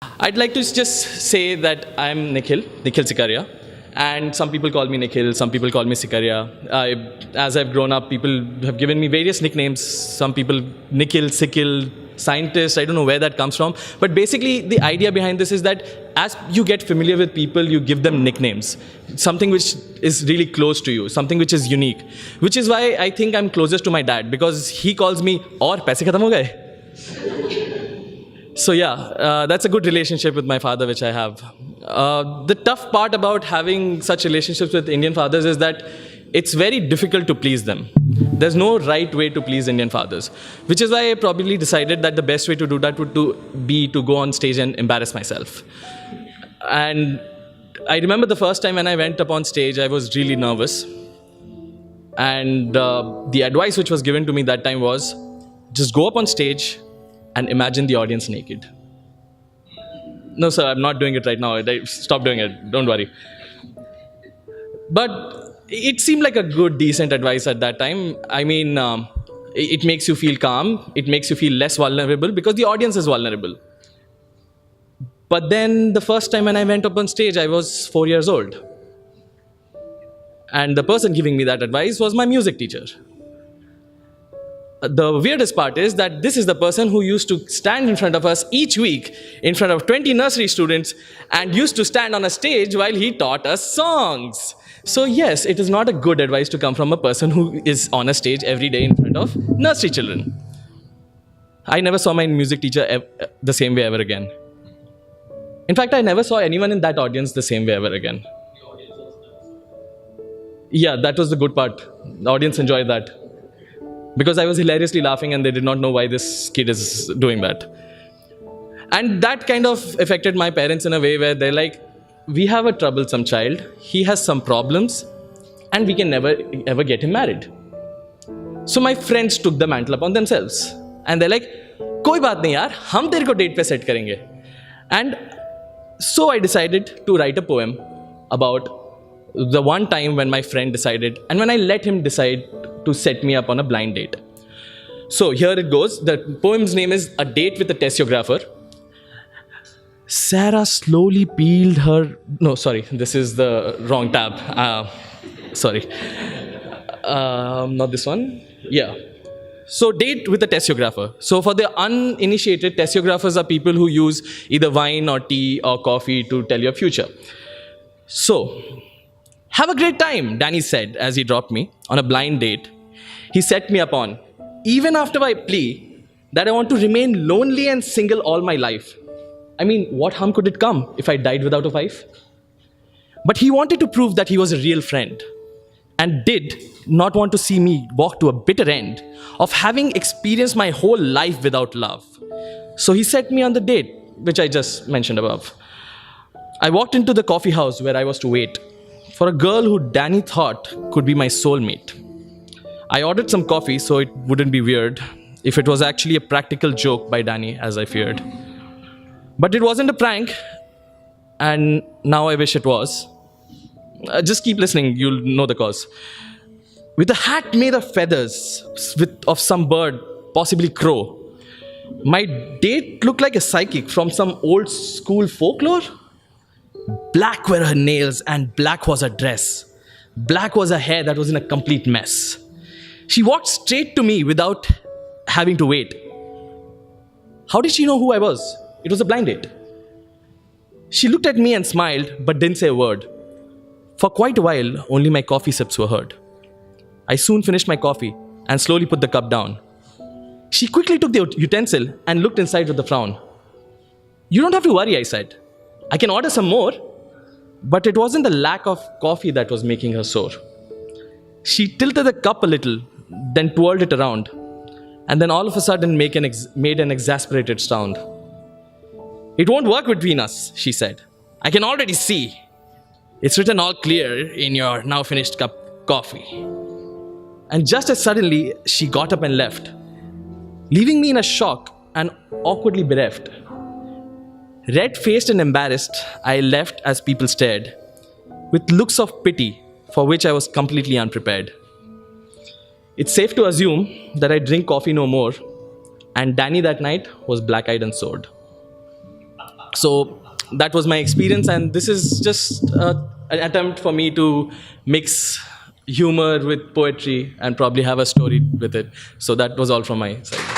I'd like to just say that I'm Nikhil Sikaria. And some people call me Nikhil, some people call me Sikaria. As I've grown up, people have given me various nicknames. Some people, Nikhil, Sikil, scientist, I don't know where that comes from. But basically, the idea behind this is that as you get familiar with people, you give them nicknames. Something which is really close to you, something which is unique. Which is why I think I'm closest to my dad, because he calls me, "Aur paise khatam ho gaye?" So yeah, that's a good relationship with my father, which I have. The tough part about having such relationships with Indian fathers is that it's very difficult to please them. There's no right way to please Indian fathers, which is why I probably decided that the best way to do that would be to go on stage and embarrass myself. And I remember the first time when I went up on stage, I was really nervous. And the advice which was given to me that time was, just go up on stage and imagine the audience naked. No, sir, I'm not doing it right now. Stop doing it. Don't worry. But it seemed like a good, decent advice at that time. I mean, it makes you feel calm. It makes you feel less vulnerable because the audience is vulnerable. But then the first time when I went up on stage, I was 4 years old. And the person giving me that advice was my music teacher. The weirdest part is that this is the person who used to stand in front of us each week in front of 20 nursery students and used to stand on a stage while he taught us songs. So yes, it is not a good advice to come from a person who is on a stage every day in front of nursery children. I never saw my music teacher the same way ever again. In fact, I never saw anyone in that audience the same way ever again. Yeah, that was the good part. The audience enjoyed that. Because I was hilariously laughing and they did not know why this kid is doing that. And that kind of affected my parents in a way where they're like, we have a troublesome child, he has some problems, and we can never ever get him married. So my friends took the mantle upon themselves. And they're like, koi baat nahi yaar, hum tere ko date pe set karenge. And so I decided to write a poem about the one time when my friend decided, and when I let him decide to set me up on a blind date. So here it goes. The poem's name is A Date with a Tessiographer. Sarah slowly peeled her... No, sorry, this is the wrong tab. Sorry. Not this one. Yeah. So date with a tessiographer. So for the uninitiated, tessiographers are people who use either wine or tea or coffee to tell your future. So, have a great time, Danny said as he dropped me on a blind date. He set me upon, even after my plea that I want to remain lonely and single all my life. I mean, what harm could it come if I died without a wife? But he wanted to prove that he was a real friend and did not want to see me walk to a bitter end of having experienced my whole life without love. So he set me on the date, which I just mentioned above. I walked into the coffee house where I was to wait for a girl who Danny thought could be my soulmate. I ordered some coffee so it wouldn't be weird if it was actually a practical joke by Danny, as I feared. But it wasn't a prank, and now I wish it was. Just keep listening, you'll know the cause. With a hat made of feathers, of some bird, possibly crow, my date looked like a psychic from some old school folklore. Black were her nails and black was her dress. Black was her hair that was in a complete mess. She walked straight to me without having to wait. How did she know who I was? It was a blind date. She looked at me and smiled, but didn't say a word. For quite a while, only my coffee sips were heard. I soon finished my coffee and slowly put the cup down. She quickly took the utensil and looked inside with a frown. You don't have to worry, I said. I can order some more. But it wasn't the lack of coffee that was making her sore. She tilted the cup a little, then twirled it around, and then all of a sudden made an exasperated sound. It won't work between us, she said. I can already see. It's written all clear in your now finished cup of coffee. And just as suddenly, she got up and left, leaving me in a shock and awkwardly bereft. Red-faced and embarrassed, I left as people stared, with looks of pity for which I was completely unprepared. It's safe to assume that I drink coffee no more, and Danny that night was black-eyed and sored. So that was my experience, and this is just an attempt for me to mix humor with poetry and probably have a story with it. So that was all from my side.